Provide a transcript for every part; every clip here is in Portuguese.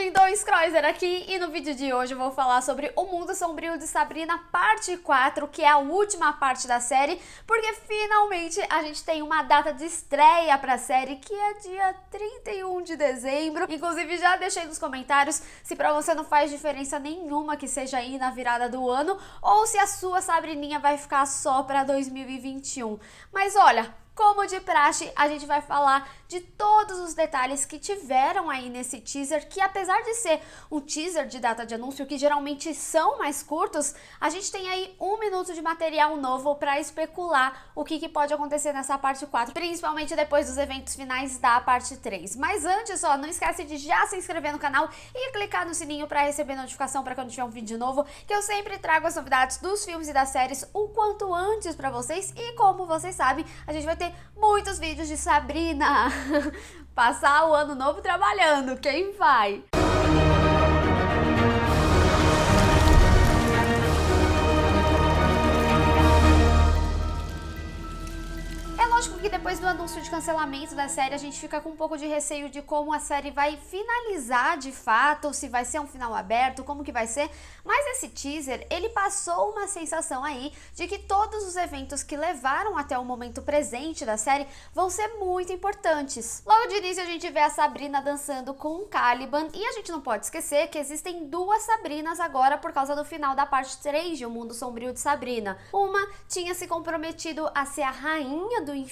lindões, Kreuzer aqui, e no vídeo de hoje eu vou falar sobre O Mundo Sombrio de Sabrina parte 4, que é a última parte da série, porque finalmente a gente tem uma data de estreia pra série, que é dia 31 de dezembro. Inclusive já deixei nos comentários se pra você não faz diferença nenhuma que seja aí na virada do ano, ou se a sua Sabrininha vai ficar só pra 2021. Mas olha, como de praxe, a gente vai falar de todos os detalhes que tiveram aí nesse teaser, que apesar de ser um teaser de data de anúncio, que geralmente são mais curtos, a gente tem aí 1 minuto de material novo para especular o que pode acontecer nessa parte 4, principalmente depois dos eventos finais da parte 3. Mas antes, ó, não esquece de já se inscrever no canal e clicar no sininho para receber notificação para quando tiver um vídeo novo, que eu sempre trago as novidades dos filmes e das séries o quanto antes para vocês. E como vocês sabem, a gente vai ter muitos vídeos de Sabrina. Passar o ano novo trabalhando, quem vai? Lógico que depois do anúncio de cancelamento da série, a gente fica com um pouco de receio de como a série vai finalizar de fato, ou se vai ser um final aberto, como que vai ser, mas esse teaser, ele passou uma sensação aí de que todos os eventos que levaram até o momento presente da série vão ser muito importantes. Logo de início a gente vê a Sabrina dançando com o Caliban, e a gente não pode esquecer que existem duas Sabrinas agora por causa do final da parte 3 de O Mundo Sombrio de Sabrina. Uma tinha se comprometido a ser a rainha do inferno,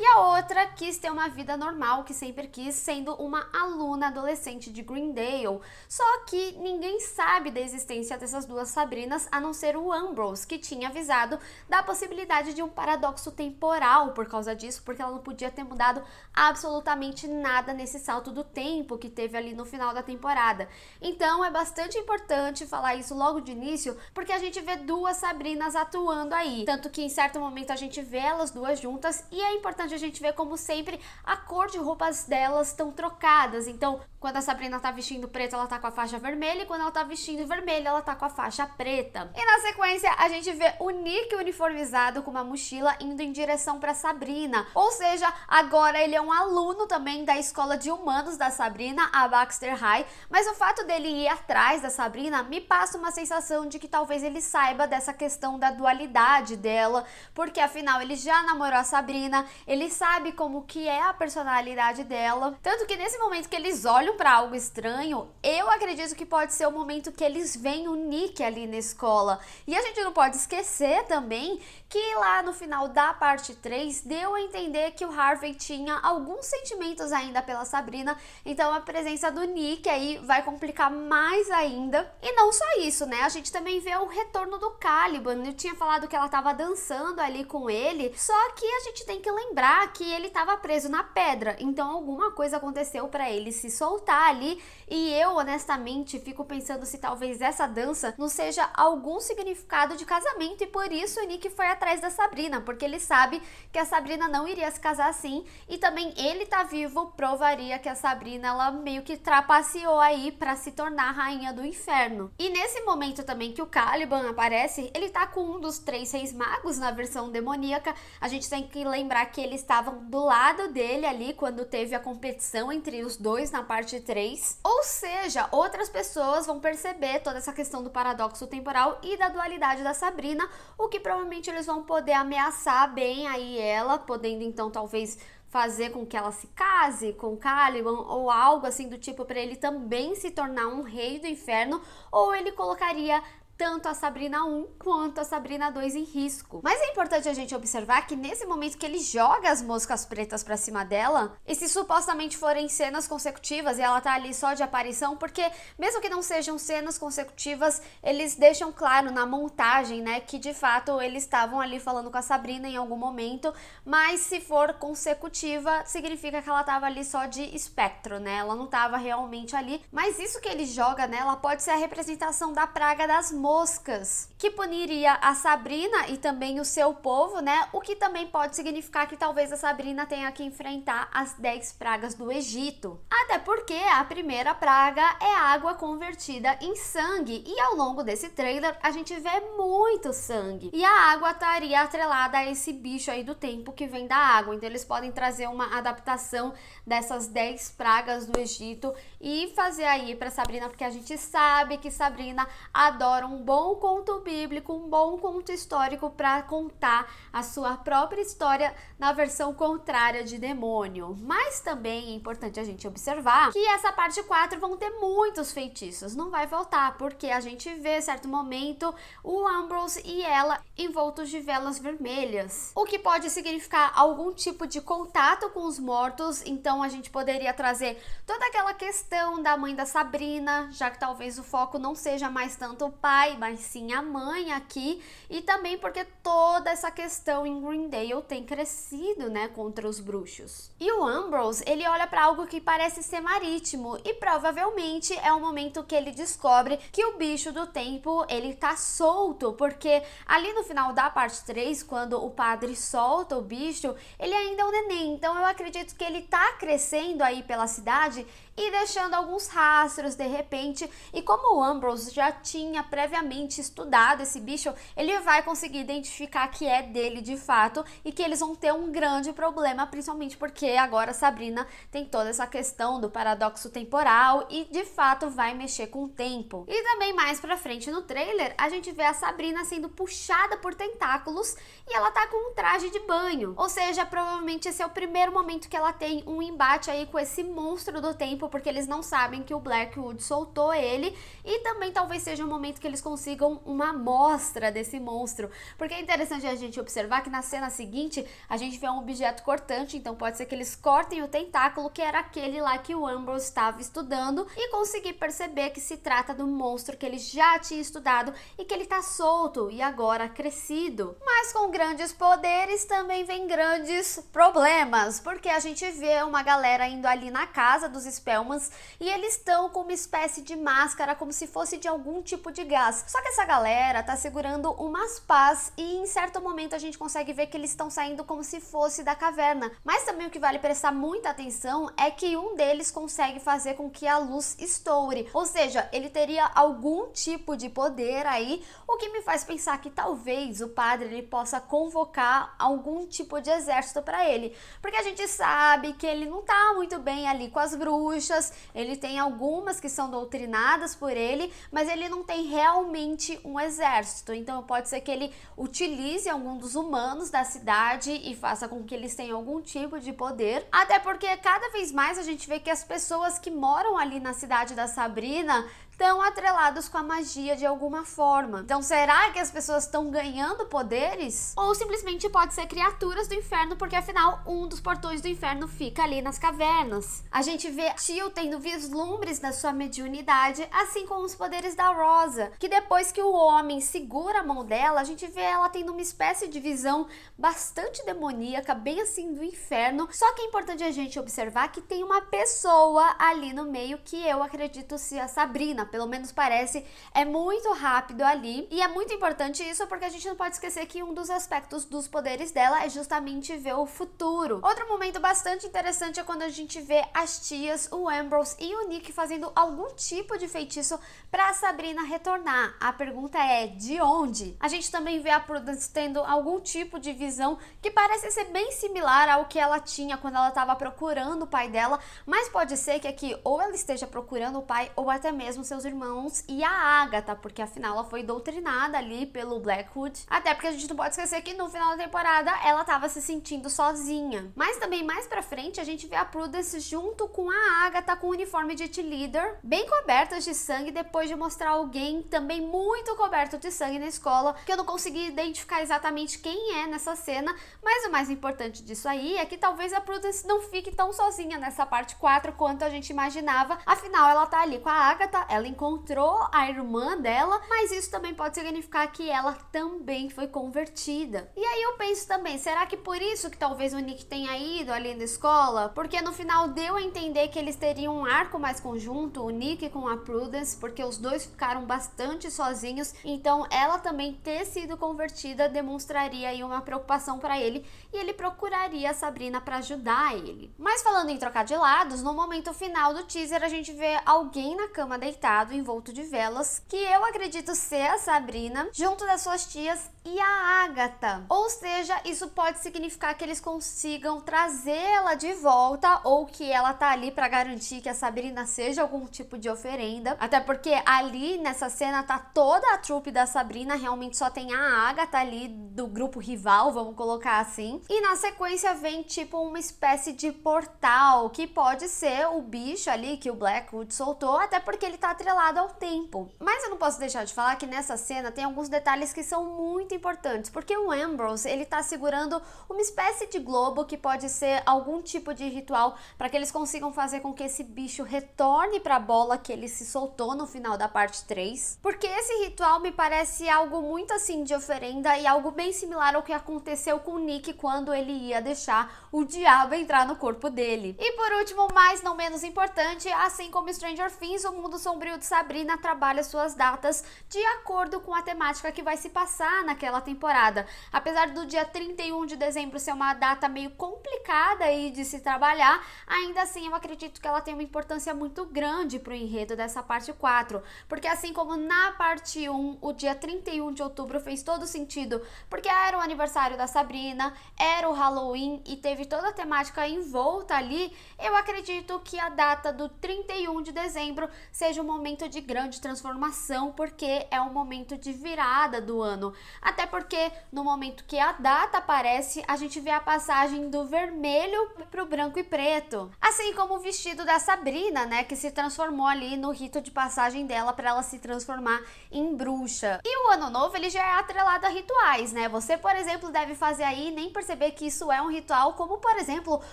e a outra quis ter uma vida normal, que sempre quis, sendo uma aluna adolescente de Greendale. Só que ninguém sabe da existência dessas duas Sabrinas, a não ser o Ambrose, que tinha avisado da possibilidade de um paradoxo temporal por causa disso, porque ela não podia ter mudado absolutamente nada nesse salto do tempo que teve ali no final da temporada. Então é bastante importante falar isso logo de início, porque a gente vê duas Sabrinas atuando aí, tanto que em certo momento a gente vê elas duas juntas. E é importante a gente ver, como sempre, a cor de roupas delas estão trocadas. Então, quando a Sabrina tá vestindo preto, ela tá com a faixa vermelha, e quando ela tá vestindo vermelha, ela tá com a faixa preta. E na sequência, a gente vê o Nick uniformizado com uma mochila indo em direção pra Sabrina. Ou seja, agora ele é um aluno também da escola de humanos da Sabrina, a Baxter High, mas o fato dele ir atrás da Sabrina me passa uma sensação de que talvez ele saiba dessa questão da dualidade dela, porque afinal ele já namorou a Sabrina, ele sabe como que é a personalidade dela, tanto que nesse momento que eles olham pra algo estranho, eu acredito que pode ser o momento que eles veem o Nick ali na escola. E a gente não pode esquecer também que lá no final da parte 3 deu a entender que o Harvey tinha alguns sentimentos ainda pela Sabrina, então a presença do Nick aí vai complicar mais ainda. E não só isso, né, a gente também vê o retorno do Caliban. Eu tinha falado que ela tava dançando ali com ele, só que a gente tem que lembrar que ele estava preso na pedra, então alguma coisa aconteceu para ele se soltar ali, e eu honestamente fico pensando se talvez essa dança não seja algum significado de casamento, e por isso o Nick foi atrás da Sabrina, porque ele sabe que a Sabrina não iria se casar assim, e também ele tá vivo provaria que a Sabrina, ela meio que trapaceou aí para se tornar a rainha do inferno. E nesse momento também que o Caliban aparece, ele tá com um dos 3 reis magos na versão demoníaca. A gente tem que lembrar que eles estavam do lado dele ali quando teve a competição entre os dois na parte 3. Ou seja, outras pessoas vão perceber toda essa questão do paradoxo temporal e da dualidade da Sabrina, o que provavelmente eles vão poder ameaçar bem aí ela, podendo então talvez fazer com que ela se case com Caliban ou algo assim do tipo, para ele também se tornar um rei do inferno, ou ele colocaria tanto a Sabrina 1 quanto a Sabrina 2 em risco. Mas é importante a gente observar que nesse momento que ele joga as moscas pretas pra cima dela, e se supostamente forem cenas consecutivas e ela tá ali só de aparição, porque mesmo que não sejam cenas consecutivas, eles deixam claro na montagem, né, que de fato eles estavam ali falando com a Sabrina em algum momento, mas se for consecutiva, significa que ela tava ali só de espectro, né, ela não tava realmente ali. Mas isso que ele joga nela pode ser a representação da praga das moscas, que puniria a Sabrina e também o seu povo, né? O que também pode significar que talvez a Sabrina tenha que enfrentar as 10 pragas do Egito. Até porque a primeira praga é água convertida em sangue, e ao longo desse trailer a gente vê muito sangue. E a água estaria atrelada a esse bicho aí do tempo que vem da água. Então eles podem trazer uma adaptação dessas 10 pragas do Egito e fazer aí para Sabrina, porque a gente sabe que Sabrina adora um bom conto bíblico, um bom conto histórico para contar a sua própria história na versão contrária de demônio. Mas também é importante a gente observar que essa parte 4 vão ter muitos feitiços, não vai faltar, porque a gente vê certo momento o Ambrose e ela envoltos de velas vermelhas, o que pode significar algum tipo de contato com os mortos. Então a gente poderia trazer toda aquela questão da mãe da Sabrina, já que talvez o foco não seja mais tanto o pai, mas sim a mãe aqui, e também porque toda essa questão em Greendale tem crescido, né, contra os bruxos. E o Ambrose, ele olha para algo que parece ser marítimo, e provavelmente é o momento que ele descobre que o bicho do tempo, ele tá solto, porque ali no final da parte 3, quando o padre solta o bicho, ele ainda é um neném. Então eu acredito que ele tá crescendo aí pela cidade e deixando alguns rastros de repente, e como o Ambrose já tinha previamente estudado esse bicho, ele vai conseguir identificar que é dele de fato e que eles vão ter um grande problema, principalmente porque agora Sabrina tem toda essa questão do paradoxo temporal e de fato vai mexer com o tempo. E também mais pra frente no trailer, a gente vê a Sabrina sendo puxada por tentáculos e ela tá com um traje de banho, ou seja, provavelmente esse é o primeiro momento que ela tem um embate aí com esse monstro do tempo, porque eles não sabem que o Blackwood soltou ele, e também talvez seja um momento que eles consigam uma amostra desse monstro, porque é interessante a gente observar que na cena seguinte a gente vê um objeto cortante, então pode ser que eles cortem o tentáculo, que era aquele lá que o Ambrose estava estudando, e conseguir perceber que se trata do monstro que ele já tinha estudado e que ele tá solto e agora crescido. Mas com grandes poderes também vem grandes problemas, porque a gente vê uma galera indo ali na casa dos Spellmans e eles estão com uma espécie de máscara, como se fosse de algum tipo de gás. Só que essa galera tá segurando umas pás e em certo momento a gente consegue ver que eles estão saindo como se fosse da caverna. Mas também o que vale prestar muita atenção é que um deles consegue fazer com que a luz estoure, ou seja, ele teria algum tipo de poder aí, o que me faz pensar que talvez o padre ele possa convocar algum tipo de exército para ele, porque a gente sabe que ele não tá muito bem ali com as bruxas, ele tem algumas que são doutrinadas por ele, mas ele não tem realmente um exército. Então pode ser que ele utilize algum dos humanos da cidade e faça com que eles tenham algum tipo de poder, até porque cada vez mais a gente vê que as pessoas que moram ali na cidade da Sabrina estão atrelados com a magia de alguma forma. Então será que as pessoas estão ganhando poderes? Ou simplesmente pode ser criaturas do inferno, porque afinal um dos portões do inferno fica ali nas cavernas. A gente vê Teal tendo vislumbres da sua mediunidade, assim como os poderes da Rosa, que depois que o homem segura a mão dela, a gente vê ela tendo uma espécie de visão bastante demoníaca, bem assim do inferno. Só que é importante a gente observar que tem uma pessoa ali no meio que eu acredito ser a Sabrina, pelo menos parece, é muito rápido ali, e é muito importante isso porque a gente não pode esquecer que um dos aspectos dos poderes dela é justamente ver o futuro. Outro momento bastante interessante é quando a gente vê as tias, o Ambrose e o Nick fazendo algum tipo de feitiço para Sabrina retornar. A pergunta é, de onde? A gente também vê a Prudence tendo algum tipo de visão que parece ser bem similar ao que ela tinha quando ela estava procurando o pai dela, mas pode ser que aqui ou ela esteja procurando o pai ou até mesmo seus irmãos e a Agatha, porque afinal ela foi doutrinada ali pelo Blackwood, até porque a gente não pode esquecer que no final da temporada ela estava se sentindo sozinha. Mas também mais pra frente a gente vê a Prudence junto com a Agatha com o uniforme de cheerleader, bem cobertas de sangue, depois de mostrar alguém também muito coberto de sangue na escola, que eu não consegui identificar exatamente quem é nessa cena, mas o mais importante disso aí é que talvez a Prudence não fique tão sozinha nessa parte 4 quanto a gente imaginava, afinal ela tá ali com a Agatha, ela encontrou a irmã dela, mas isso também pode significar que ela também foi convertida. E aí eu penso também, será que por isso que talvez o Nick tenha ido ali na escola? Porque no final deu a entender que eles teriam um arco mais conjunto, o Nick com a Prudence, porque os dois ficaram bastante bastante sozinhos, então ela também ter sido convertida demonstraria aí uma preocupação para ele e ele procuraria a Sabrina para ajudar ele. Mas falando em trocar de lados, no momento final do teaser a gente vê alguém na cama deitado, envolto de velas, que eu acredito ser a Sabrina, junto das suas tias e a Agatha. Ou seja, isso pode significar que eles consigam trazê-la de volta ou que ela tá ali para garantir que a Sabrina seja algum tipo de oferenda. Até porque ali nessa cena tá toda a trupe da Sabrina, realmente só tem a Agatha ali do grupo rival, vamos colocar assim. E na sequência vem tipo uma espécie de portal, que pode ser o bicho ali que o Blackwood soltou, até porque ele tá atrelado ao tempo. Mas eu não posso deixar de falar que nessa cena tem alguns detalhes que são muito importantes, porque o Ambrose, ele tá segurando uma espécie de globo que pode ser algum tipo de ritual para que eles consigam fazer com que esse bicho retorne para a bola que ele se soltou no final da parte 3, porque esse ritual me parece algo muito assim de oferenda e algo bem similar ao que aconteceu com o Nick quando ele ia deixar o diabo entrar no corpo dele. E por último, mas não menos importante, assim como Stranger Things, o Mundo Sombrio de Sabrina trabalha suas datas de acordo com a temática que vai se passar naquela temporada. Apesar do dia 31 de dezembro ser uma data meio complicada aí de se trabalhar, ainda assim eu acredito que ela tem uma importância muito grande pro enredo dessa parte 4, porque assim como na parte 1, o dia 31 de outubro fez todo sentido, porque era o aniversário da Sabrina, era o Halloween e teve toda a temática envolta ali, eu acredito que a data do 31 de dezembro seja um momento de grande transformação, porque é um momento de virada do ano. Até porque no momento que a data aparece, a gente vê a passagem do vermelho pro branco e preto. Assim como o vestido da Sabrina, né, que se transformou ali no rito de passagem dela para ela se transformar em bruxa. E o ano novo, ele já é atrelado a rituais, né? Você, por exemplo, deve fazer aí e nem perceber que isso é um ritual, como por exemplo,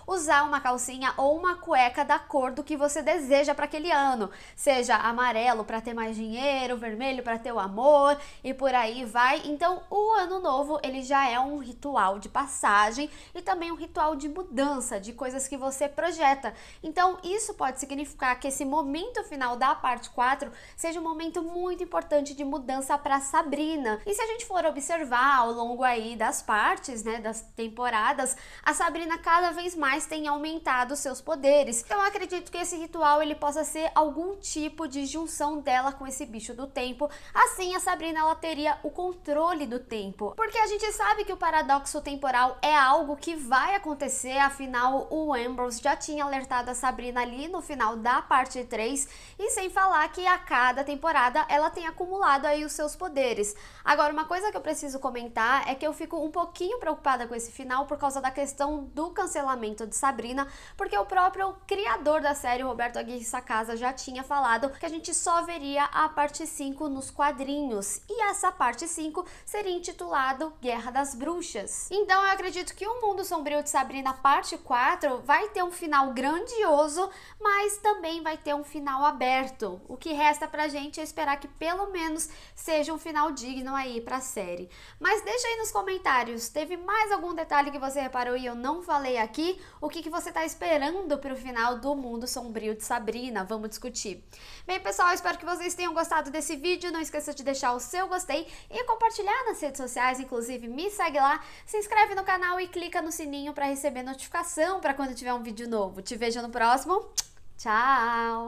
usar uma calcinha ou uma cueca da cor do que você deseja para aquele ano. Seja amarelo para ter mais dinheiro, vermelho para ter o amor e por aí vai. Então, o ano novo, ele já é um ritual de passagem e também um ritual de mudança, de coisas que você projeta. Então, isso pode significar que esse momento final da parte 4 seja um momento muito importante de mudança para Sabrina. E se a gente for observar ao longo aí das partes, né, das temporadas, a Sabrina cada vez mais tem aumentado seus poderes. Então, eu acredito que esse ritual ele possa ser algum tipo de junção dela com esse bicho do tempo. Assim, a Sabrina ela teria o controle do tempo. Porque a gente sabe que o paradoxo temporal é algo que vai acontecer, afinal o Ambrose já tinha alertado a Sabrina ali no final da parte 3, e sem falar que a cada temporada ela tem acumulado aí os seus poderes. Agora, uma coisa que eu preciso comentar é que eu fico um pouquinho preocupada com esse final por causa da questão do cancelamento de Sabrina, porque o próprio criador da série, Roberto Aguirre Sacasa, já tinha falado que a gente só veria a parte 5 nos quadrinhos, e essa parte 5 seria intitulado Guerra das Bruxas. Então eu acredito que o Mundo Sombrio de Sabrina parte 4 vai ter um final grandioso, mas também vai ter um final aberto. O que resta pra gente é esperar que pelo menos seja um final digno aí pra série. Mas deixa aí nos comentários, teve mais algum detalhe que você reparou e eu não falei aqui? O que você tá esperando pro final do Mundo Sombrio de Sabrina? Vamos discutir. Bem, pessoal, espero que vocês tenham gostado desse vídeo. Não esqueça de deixar o seu gostei e compartilhar nas redes sociais, inclusive me segue lá, se inscreve no canal e clica no sininho para receber notificação para quando tiver um vídeo novo. Te vejo no próximo. Tchau!